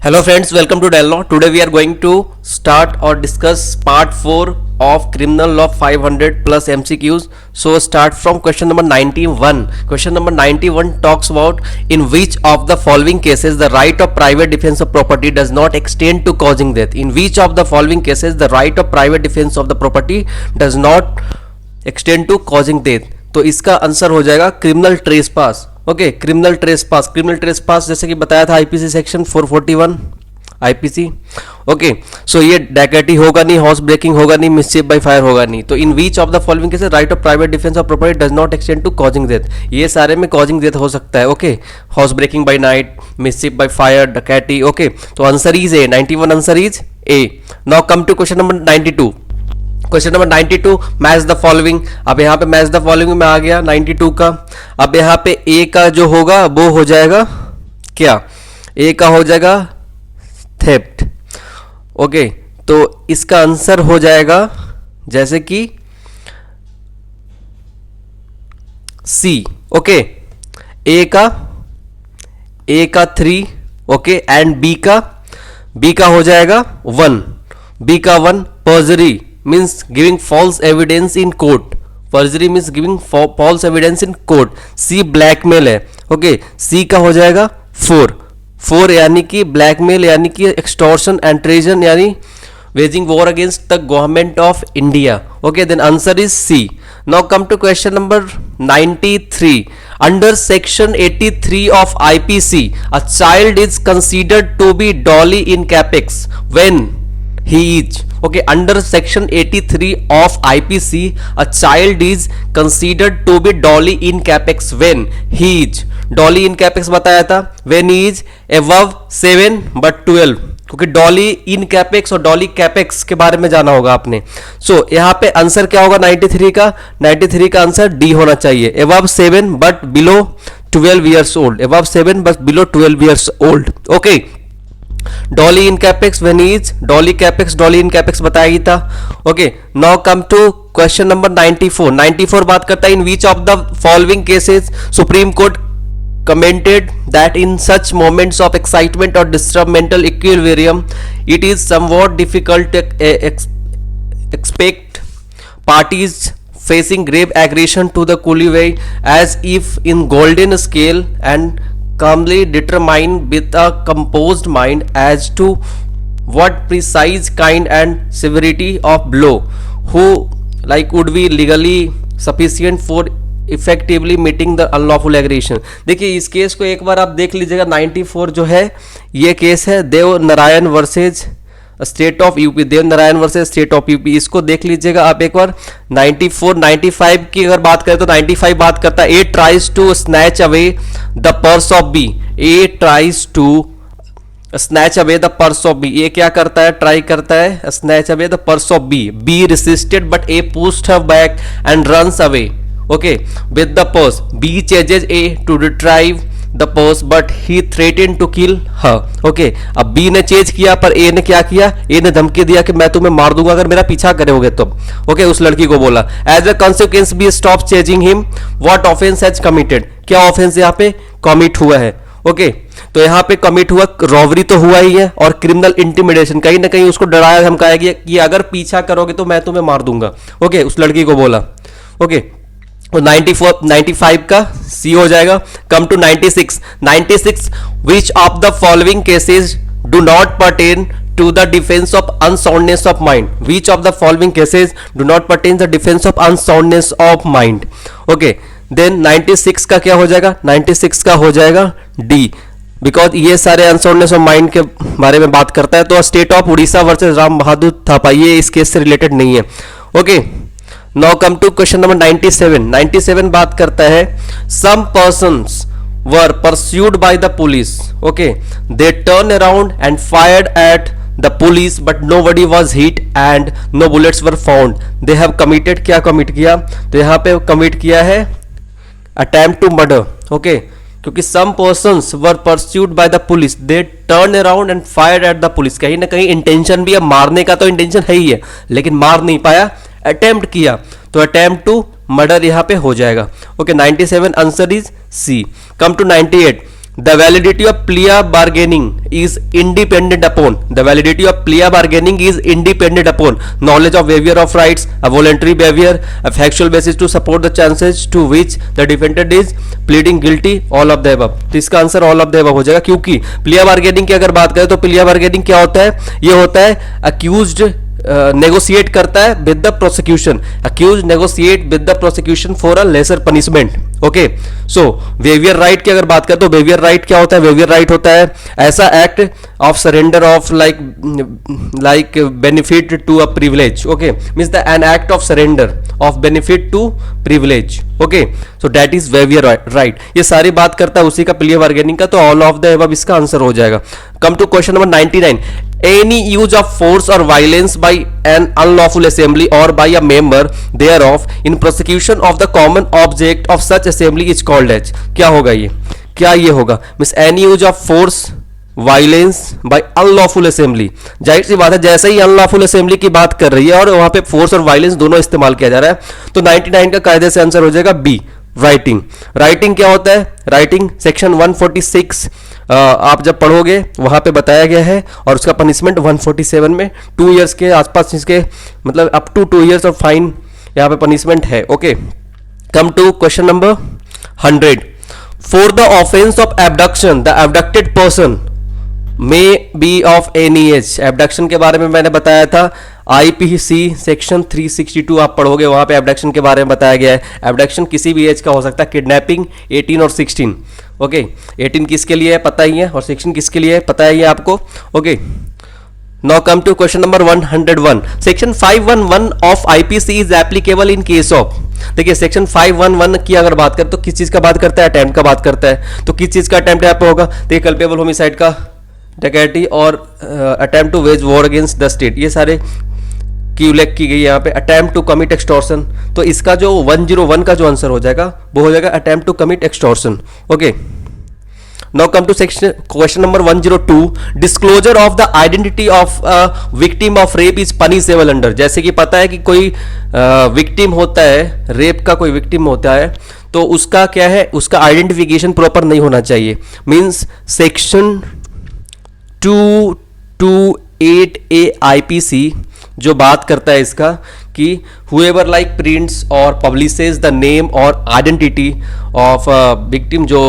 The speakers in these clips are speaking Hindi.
Hello friends, welcome to Dell Law. Today we are going to start or discuss part 4 of Criminal Law 500 plus MCQs. So start from question number 91. Question number 91 talks about in which of the following cases the right of private defense of property does not extend to causing death. In which of the following cases the right of private defense of the property does not extend to causing death. तो इसका आंसर हो जाएगा criminal trespass. Okay, criminal trespass जैसे कि बताया था आईपीसी सेक्शन 441 आईपीसी. ओके, सो ये डैकेटी होगा नहीं, हाउस ब्रेकिंग होगा नहीं, मिसचीफ बाय फायर होगा नहीं. तो in which of the following cases right of private defence of property does not extend to causing death. ये सारे में कॉजिंग डेथ हो सकता है. Okay, house breaking by night, mischief by fire, dacoity. Okay, तो answer is A. 91 answer is A. Now come to question number 92. Question number 92, match the following. अब यहाँ पे मैच द फॉलोइंग में आ गया 92 का. अब यहाँ पे ए का जो होगा वो हो जाएगा क्या? ए का हो जाएगा थेफ्ट. ओके, तो इसका आंसर हो जाएगा जैसे कि सी. ओके, ए का 3. ओके, एंड बी का हो जाएगा 1. बी का 1. पर्जरी means giving false evidence in court. Perjury means giving false evidence in court. C blackmail है. ओके, C का हो जाएगा 4 यानी कि ब्लैकमेल यानी कि एक्सटॉर्शन एंड ट्रेजन यानी waging war against the government of India. Okay, then answer is C. Now come to question number 93. Under section 83 of IPC, a child is considered to be dolly in capex when he is. Okay, under section 83 of IPC, a child is considered to be dolly in capex when he is. Dolly in capex बताया था when he is above 7 but 12. क्योंकि डॉली इन कैपेक्स और डॉली कैपेक्स के बारे में जाना होगा आपने. सो यहाँ पे आंसर क्या होगा 93 का? 93 का आंसर डी होना चाहिए. above 7 but below 12 years old. above 7 but below 12 years old. Okay, doli incapax when is doli incapax doli incapax बताया ही था. Okay, now come to question number 94 बात करता है in which of the following cases supreme court commented that in such moments of excitement or disturbed mental equilibrium it is somewhat difficult to expect parties facing grave aggression to the collivi as if in golden scale and calmly determine with a composed mind as to what precise kind and severity of blow who like would be legally sufficient for effectively meeting the unlawful aggression. देखिए इस केस को एक बार आप देख लीजिएगा. 94 जो है ये केस है Dev Narayan versus state of UP. Dev Narayan versus state of UP. इसको देख लीजिएगा आप एक बार. 95 की अगर बात करें तो 95 बात करता है A tries to snatch away the purse of B. A tries to snatch away the purse of B. ये क्या करता है? ट्राई करता है snatch away the purse of B. B resisted but A pushed her back and runs away. Okay, with the purse. B chases A to retrieve the purse but he threaten to kill her. Okay, अब बी ने चेज किया पर ए ने क्या किया? ए ने धमकी दिया कि मैं तुम्हें मार दूंगा अगर मेरा पीछा करोगे तो. ओके, उस लड़की को बोला. As a consequence be stop chasing him. What offence has committed? क्या ऑफेंस यहाँ पे कमिट हुआ है? ओके, तो यहाँ पे कमिट हुआ रॉबरी तो हुआ ही है और क्रिमिनल इंटिमिडेशन. कहीं ना कहीं उसको डराया धमकाया गया कि अगर पीछा करोगे तो मैं तुम्हें मार दूंगा. ओके, उस लड़की को बोला. ओके, 95 का सी हो जाएगा. Come to 96 which of the following cases do not pertain to the defence of unsoundness of mind. Which of the following cases do not pertain the defence of unsoundness of mind. Okay, then 96 का क्या हो जाएगा? 96 का हो जाएगा डी, बिकॉज ये सारे अनसाउंडनेस ऑफ माइंड के बारे में बात करता है. तो state of Orissa versus Ram Bahadur Thapa ये इस केस से रिलेटेड नहीं है. Okay, now come to question number 97 बात करता है some persons were pursued by the police. Okay, they turn around and fired at the police but nobody was hit and no bullets were found. They have committed. क्या कमिट किया? तो यहाँ पे कमिट किया है अटेम्प्ट टू मर्डर. ओके, क्योंकि some persons were pursued by the police they turn around and fired at the police. कहीं ना कहीं इंटेंशन भी है, मारने का तो इंटेंशन है ही है लेकिन मार नहीं पाया, अटेम्प्ट किया. तो अटेम्प्ट टू मर्डर यहां पे हो जाएगा. Okay, 97 answer is C. Come to 98. The validity of plea bargaining is independent upon. The validity of plea bargaining is independent upon knowledge of waiver of rights, a voluntary behavior, a factual basis to support the chances to which the defendant is pleading guilty, all of the above. तो इसका answer all of the above हो जाएगा, क्योंकि प्लिया बार्गेनिंग की अगर बात करें तो प्लिया बार्गेनिंग क्या होता है? ये होता है अक्यूज्ड नेगोशिएट करता है with the prosecution, accused negotiate with the prosecution for a lesser punishment. Okay, so waiver right की अगर बात करें तो वेवियर राइट क्या होता है? वेवियर राइट होता है ऐसा act of surrender of like benefit to a privilege. Okay, means the an act of surrender of benefit to privilege. Okay, so that is waiver right. ये सारी बात करता है उसी का प्लिया बार्गेनिंग का, तो ऑल ऑफ द अबव इसका आंसर हो जाएगा. Come to question number 99. Any use of force or violence by an unlawful assembly or by a member thereof in prosecution of the common object of such assembly is called as. क्या होगा ये? क्या ये होगा? Miss any use of force violence by unlawful assembly. जाहिर सी बात है, जैसे ही अनलॉफुल असेंबली की बात कर रही है और वहां पे फोर्स और वायलेंस दोनों इस्तेमाल किया जा रहा है, तो 99 का कायदे से आंसर हो जाएगा बी, राइटिंग. राइटिंग क्या होता है? राइटिंग सेक्शन 146 आप जब पढ़ोगे वहां पे बताया गया है, और उसका पनिशमेंट 147 में 2 इयर्स के आसपास, इसके मतलब up to 2 years of fine यहाँ पे पनिशमेंट है. Okay, come to question number 100. For the offence of abduction the abducted person may be of any age. Abduction के बारे में मैंने बताया था, आईपीसी सेक्शन 362 आप पढ़ोगे, वहां पे एबडक्शन के बारे में बताया गया है. एबडक्शन किसी भी एज का हो सकता है. किडनैपिंग 18 और 16. ओके, 18 किसके लिए है पता ही है, और 16 किसके लिए है पता ही है आपको. Okay, now come to question number 101. Section 511 of IPC is applicable in case of. देखिए, सेक्शन 511 की अगर बात करें तो किस चीज का बात करता है? अटेम्प्ट का बात करता है. तो किस चीज का अटेम्प्ट यहाँ पे होगा? देखिए, कल्पेबल होमिसाइड का, डकैती और attempt to wage war against the state, ये सारे की उल्लेख की गई है यहाँ पे. अटेम्प्ट टू कमिट एक्सटॉर्शन, तो इसका जो 101 का जो आंसर हो जाएगा वो हो जाएगा attempt to commit extortion. Okay, now come to section question number 102. Disclosure of the identity of victim of rape is punishable under. जैसे कि पता है कि कोई विक्टिम होता है, रेप का कोई विक्टिम होता है, तो उसका क्या है, उसका आइडेंटिफिकेशन प्रॉपर नहीं होना चाहिए. मीन्स सेक्शन 228A आईपीसी जो बात करता है इसका कि whoever like prints or publishes the name or identity of a victim, जो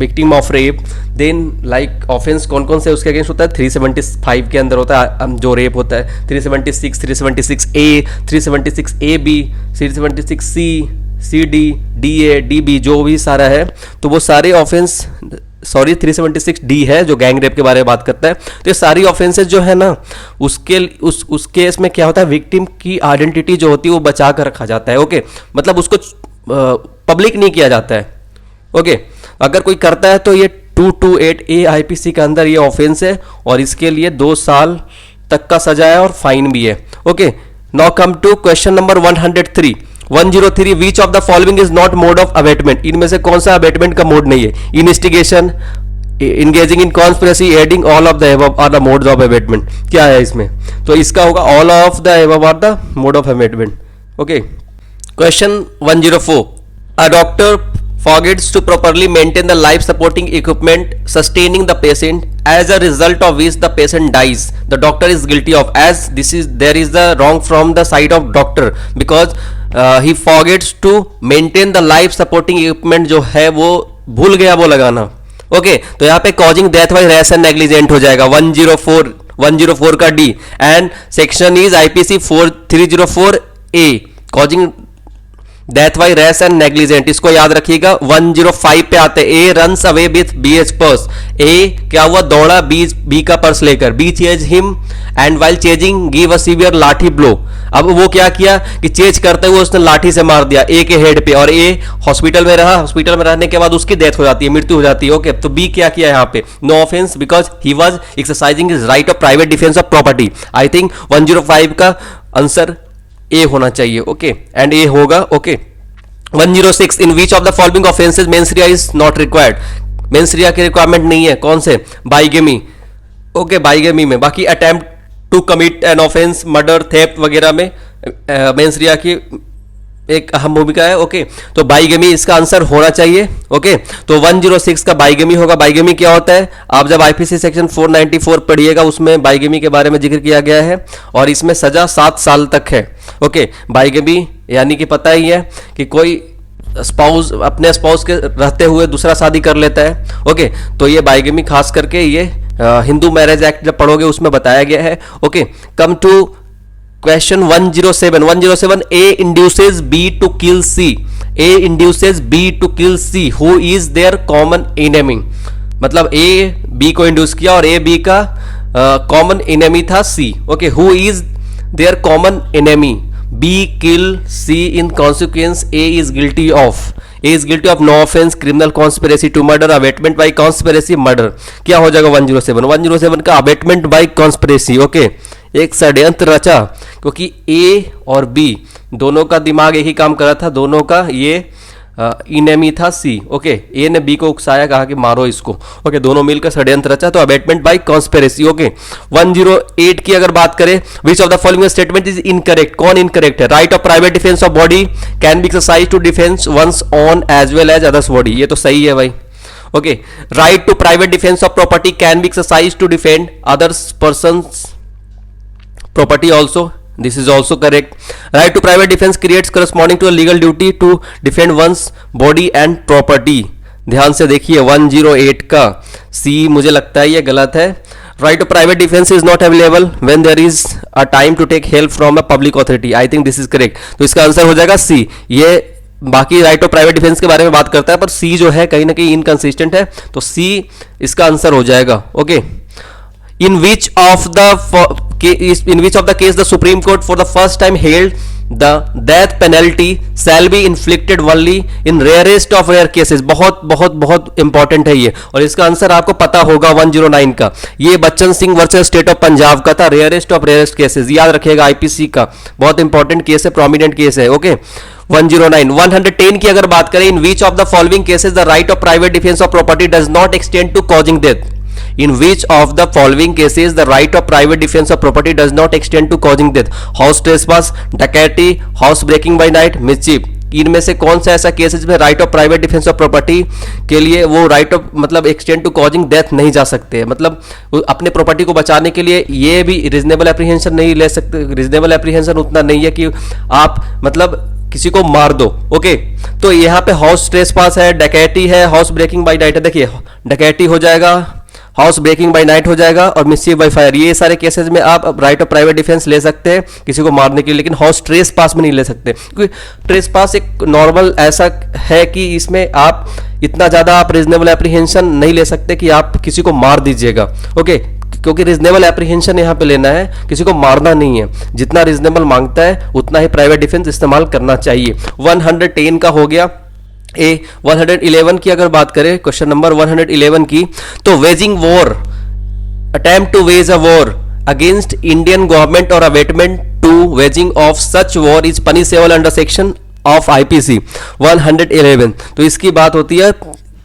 victim of rape, then like offense कौन कौन से उसके अगेंस्ट होता है? 375 के अंदर होता है जो रेप होता है. 376, 376A, 376AB, 376C, CD, DA, DB जो भी सारा है, तो वो सारे ऑफेंस, सॉरी 376D है जो गैंग रेप के बारे में बात करता है. तो ये सारी ऑफेंसेस जो है ना, उस केस में क्या होता है, विक्टिम की आइडेंटिटी जो होती है वो बचा कर रखा जाता है. ओके, मतलब उसको पब्लिक नहीं किया जाता है. ओके, अगर कोई करता है तो ये 228A आईपीसी के अंदर ये ऑफेंस है, और इसके लिए 2 साल तक का सजा है और फाइन भी है. Okay, now come to question number 103. 103. Which of the following is not mode of abetment. इनमें से कौन सा अबेटमेंट का मोड नहीं है? Investigation, engaging in conspiracy, aiding, all of the above are the modes of abetment. क्या है इसमें? तो इसका होगा all of the above are the mode of abetment. Okay, question 104. A doctor forgets to properly maintain the life supporting equipment sustaining the patient, as a result of which the patient dies. The doctor is guilty of, as there is the wrong from the side of doctor, because he forgets to maintain the life supporting equipment जो है वो भूल गया वो लगाना. ओके, तो यहाँ पे causing death by rash and negligent हो जाएगा 104 का D, and section is IPC 304A, causing death by rash and negligent. इसको याद रखिएगा. 105 पे आते हैं. A runs away with BH purse. A क्या हुआ? दौड़ा बी का पर्स लेकर. B chase him and while chasing give a severe lathi blow. अब वो क्या किया कि चेज करते हुए उसने लाठी से मार दिया ए के हेड पे, और ए हॉस्पिटल में रहा. हॉस्पिटल में रहने के बाद उसकी डेथ हो जाती है, मृत्यु हो जाती है. ओके, तो बी क्या किया यहाँ पे? No offence, because he was exercising his right of private defence of property. I think 105 का आंसर ए होना चाहिए. ओके, एंड ए होगा. Okay, 106. In which of the following offences mens rea is not required. Mens rea की रिक्वायरमेंट नहीं है. कौन से? बाइगेमी. ओके, बाइगेमी में. बाकी attempt to commit an offence, murder, theft वगैरह में मेंसरिया की एक अहम भूमिका है। ओके, तो बाइगेमी इसका आंसर होना चाहिए। ओके, तो 106 का बाइगेमी होगा। बाइगेमी क्या होता है, आप जब आईपीसी सेक्शन 494 पढ़िएगा उसमें बाइगेमी के बारे में जिक्र किया गया है और इसमें सजा 7 साल तक है। ओके, बाइगेमी यानी कि पता ही है कि कोई स्पाउस अपने स्पाउस के रहते हुए दूसरा शादी कर लेता है। ओके, तो ये बाइगेमी खास करके ये हिंदू मैरिज एक्ट जब पढ़ोगे उसमें बताया गया है। Okay, come to question 107 A induces B to kill C. A induces B to kill C. Who is their common enemy? मतलब A B को इंड्यूस किया और A B का कॉमन एनिमी था C. Okay, who is their common enemy? B kill C in consequence A is guilty of. A is guilty of no offense, criminal conspiracy to murder, abatement by conspiracy, murder. क्या हो जाएगा 107 का abatement by conspiracy. ओके, एक षड्यंत्र रचा क्योंकि ए और बी दोनों का दिमाग एक ही काम कर रहा था, दोनों का ये इनेमी था सी। ओके, ए ने बी को उकसाया, कहा कि मारो इसको। ओके, दोनों मिलकर षड्यंत्र रचा, तो अबेटमेंट बाय कॉन्स्पिरेसी। ओके, 108 की अगर बात करें, which of the following statement is incorrect, कौन इनकरेक्ट है? Right of private defence of body can be exercise to defence one's on as well as others body, ये तो सही है भाई। Okay, right to private defence of property can be exercise to defend others persons property also, this is also correct. Right to private defense creates corresponding to a legal duty to defend one's body and property. ध्यान से देखिए 108 का C मुझे लगता है ये गलत है। Right to private defense is not available when there is a time to take help from a public authority. I think this is correct. तो इसका आंसर हो जाएगा C। ये बाकी राइट ऑफ प्राइवेट डिफेंस के बारे में बात करता है पर C जो है कहीं ना कहीं इनकंसिस्टेंट है, तो C इसका आंसर हो जाएगा। Okay, in which of the case the Supreme Court for the first time held the death penalty shall be inflicted only in rarest of rare cases. बहुत बहुत बहुत इंपॉर्टेंट है ये, और इसका आंसर आपको पता होगा 109 का। ये Bachchan Singh versus state of Punjab का था, रेयरेस्ट ऑफ रेयरेस्ट केसेस, याद रखिएगा आईपीसी का, बहुत इंपॉर्टेंट केस है, प्रोमिनेंट केस है। ओके, 109 110 की अगर बात करें, in which of the following cases the right of private defence of property does not extend to causing death. In which of the following cases the right of private defense of property does not extend to causing death? House trespass, डकैती, house breaking by night, mischief. इनमें से कौन सा ऐसा केस है जिसमें right of private defence of property के लिए वो राइट ऑफ मतलब एक्सटेंड टू कॉजिंग डेथ नहीं जा सकते, मतलब अपने प्रॉपर्टी को बचाने के लिए ये भी रीजनेबल एप्रीहेंशन नहीं ले सकते। रीजनेबल एप्रीहेंशन उतना नहीं है कि आप मतलब किसी को मार दो। ओके, तो यहाँ पे हाउस ट्रेसपास है, डकैती है, हाउस ब्रेकिंग बाय नाइट है। देखिए डकैती हो जाएगा, हाउस ब्रेकिंग बाय नाइट हो जाएगा और मिसचीफ बाय फायर, ये सारे केसेस में आप राइट ऑफ प्राइवेट डिफेंस ले सकते हैं किसी को मारने के लिए, लेकिन हाउस ट्रेस पास में नहीं ले सकते, क्योंकि ट्रेस पास एक नॉर्मल ऐसा है कि इसमें आप इतना ज़्यादा आप रीजनेबल एप्रीहेंशन नहीं ले सकते कि आप किसी को मार दीजिएगा। ओके, क्योंकि रीजनेबल एप्रीहेंशन यहाँ पे लेना है, किसी को मारना नहीं है, जितना रीजनेबल मांगता है उतना ही प्राइवेट डिफेंस इस्तेमाल करना चाहिए। 110 का हो गया। 111 की अगर बात करें, क्वेश्चन नंबर 111 की, तो waging war, attempt to wage a war against Indian government और abetment to waging of such war is punishable under section of IPC 111। तो इसकी बात होती है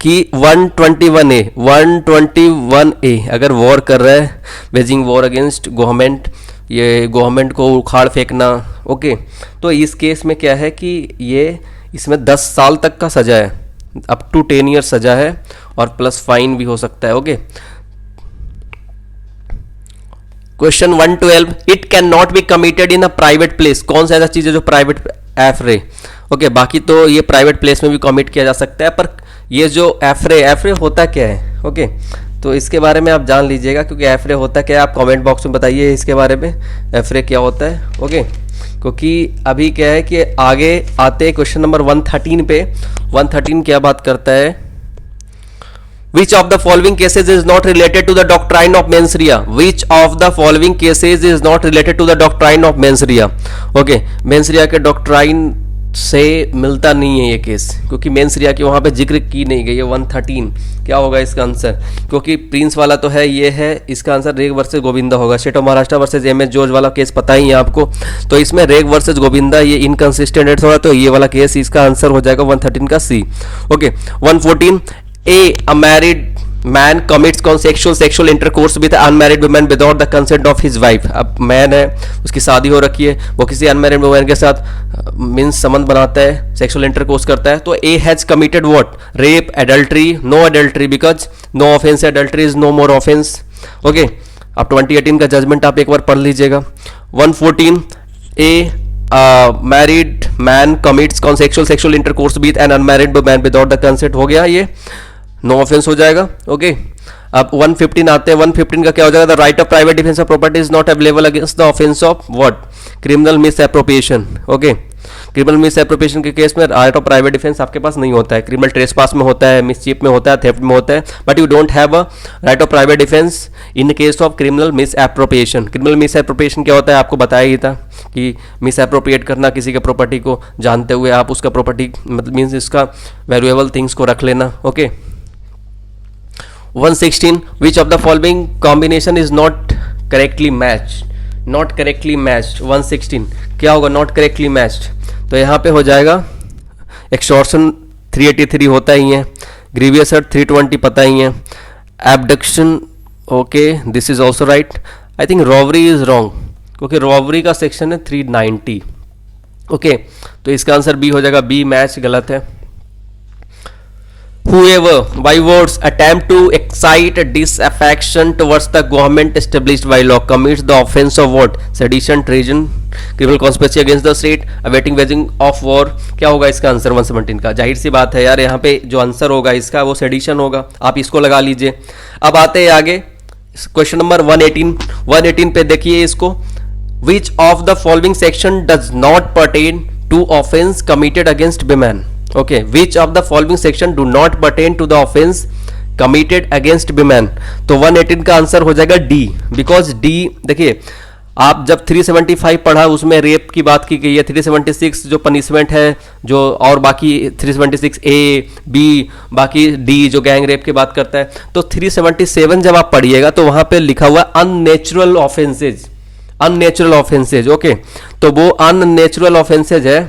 कि 121A अगर वॉर कर रहा है, वेजिंग वॉर अगेंस्ट गवर्नमेंट, ये गवर्नमेंट को उखाड़ फेंकना। ओके, तो इस केस में क्या है कि ये इसमें 10 साल तक का सजा है, अप टू 10 ईयर सजा है और प्लस फाइन भी हो सकता है। Okay, question 112, it can not be committed in a private place, कौन सा ऐसा चीज है जो प्राइवेट एफरे। ओके, बाकी तो ये प्राइवेट प्लेस में भी कमिट किया जा सकता है, पर ये जो एफरे होता क्या है। ओके, तो इसके बारे में आप जान लीजिएगा, क्योंकि एफरे होता क्या है आप कमेंट बॉक्स में बताइए इसके बारे में, एफरे क्या होता है। ओके, क्योंकि अभी क्या है कि आगे आते क्वेश्चन नंबर 113 पे, 113 क्या बात करता है, which of the following cases is not related to the doctrine of mens rea, which of the following cases is not related to the doctrine of mens rea. Okay, mens rea के डॉक्ट्राइन से मिलता नहीं है ये केस, क्योंकि मेंसरिया की वहां पे जिक्र की नहीं गई है। 113 क्या होगा इसका आंसर, क्योंकि प्रिंस वाला तो है, ये है, इसका आंसर रेग वर्सेस गोविंदा होगा। State of Maharashtra versus MS George वाला केस पता ही है आपको, तो इसमें रेग वर्सेस गोविंदा ये इनकंसिस्टेंट है थोड़ा, तो ये वाला केस इसका आंसर हो जाएगा 113 का C. Okay, 114, a married man commits sexual intercourse with unmarried women without the consent of his wife. अब मैन है, उसकी शादी हो रखी है, वो किसी अनमैरिड वुमेन के साथ मीन्स संबंध बनाता है, सेक्सुअल इंटरकोर्स करता है, तो a has committed what, rape, adultery, no adultery because no offence, adultery is no more offence. Okay, अब 2018 का जजमेंट आप एक बार पढ़ लीजिएगा। 114 a married man commits sexual intercourse with an unmarried woman without the consent, हो गया, ये नो ऑफेंस हो जाएगा। ओके, अब 115 आते हैं। 115 का क्या हो जाएगा, the right of private defence of property is not available against the offence of what, criminal miss appropriation. Okay, criminal miss appropriation के केस में राइट ऑफ प्राइवेट डिफेंस आपके पास नहीं होता है, क्रिमिनल ट्रेसपास में होता है, मिसचीफ में होता है, थेफ्ट में होता है, but you don't have a right of private defence in case of criminal miss appropriation. Criminal miss appropriation क्या होता है, आपको बताया ही था कि मिस एप्रोप्रिएट करना, किसी के प्रॉपर्टी को जानते हुए आप उसका प्रॉपर्टी मतलब मीन्स इसका वैल्यूएबल थिंग्स को रख लेना। Okay, 116 which of the following combination is not correctly matched, not correctly matched. 116 क्या होगा, नॉट करेक्टली मैच्ड, तो यहाँ पे हो जाएगा एक्सटॉर्शन 383 होता ही है, ग्रीवियस हर्ट 320 पता ही है, abduction okay this is also right. I think robbery is wrong क्योंकि रॉबरी का सेक्शन है 390। ओके, तो इसका आंसर बी हो जाएगा, बी मैच गलत है। Whoever by words attempt to excite disaffection towards the government established by law commits the offense of what, sedition, treason, criminal conspiracy against the state, awaiting waging of war। क्या होगा इसका आंसर 117 का? जाहिर सी बात है यार, यहाँ पे जो आंसर होगा इसका वो सेडिशन होगा, आप इसको लगा लीजिए। अब आते हैं आगे, क्वेश्चन नंबर 118 पे देखिए इसको, which of the following section does not pertain to offense committed against women? Okay, which of the following section do not pertain to the offense committed against women? तो 118 का आंसर हो जाएगा डी, बिकॉज डी देखिए आप जब 375 पढ़ा उसमें रेप की बात की गई है, 376 जो पनिशमेंट है जो, और बाकी 376 ए बी बाकी डी जो गैंग रेप की बात करता है, तो 377 जब आप पढ़िएगा तो वहां पे लिखा हुआ unnatural offences, unnatural offences. Okay, तो वो अननेचुरल ऑफेंसेज है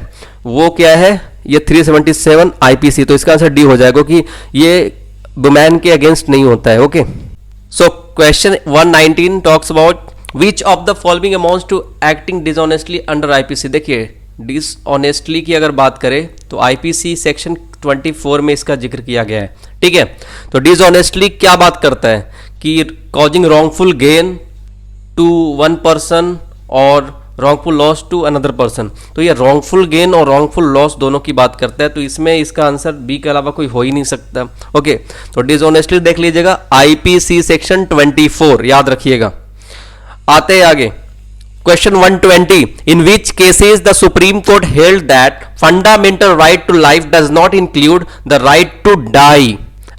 वो क्या है, ये 377 आईपीसी, तो इसका आंसर डी हो जाएगा कि ये वुमेन के अगेंस्ट नहीं होता है। Okay, so question 119 talks about which of the following amounts to acting dishonestly under IPC. देखिए डिसऑनेस्टली की अगर बात करें तो आईपीसी सेक्शन 24 में इसका जिक्र किया गया है। ठीक है, तो डिसऑनेस्टली क्या बात करता है कि causing wrongful gain to one person और wrongful loss to another person, तो ये रॉन्गफुल गेन और रॉन्गफुल लॉस दोनों की बात करता है, तो इसमें इसका आंसर बी के अलावा कोई हो ही नहीं सकता। ओके, तो डिसऑनेस्टली देख लीजिएगा आईपीसी सेक्शन 24, याद रखिएगा। आते हैं आगे, question 120 in which cases the supreme court held that fundamental right to life does not include the right to die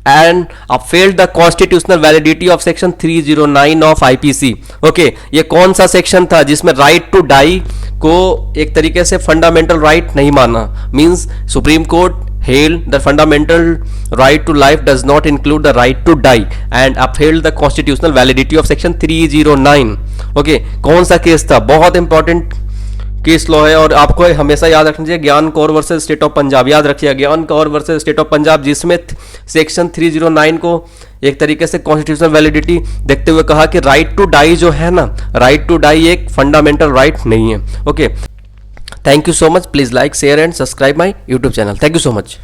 and upheld the constitutional validity of section 309 of IPC। Okay, ये कौन सा सेक्शन था जिसमें राइट टू डाई को एक तरीके से फंडामेंटल राइट नहीं माना, means supreme court held the fundamental right to life does not include the right to die and upheld the constitutional validity of section 309। Okay, कौन सा केस था, बहुत इंपॉर्टेंट केस लॉ है और आपको हमेशा याद रखना चाहिए, ज्ञान Kaur versus state of Punjab, याद रखिएगा ज्ञान Kaur versus state of Punjab, जिसमें सेक्शन 309 को एक तरीके से कॉन्स्टिट्यूशनल वैलिडिटी देखते हुए कहा कि राइट टू डाई जो है ना, राइट टू डाई एक फंडामेंटल राइट नहीं है। Okay, thank you so much, please like share and subscribe my YouTube channel, thank you so much.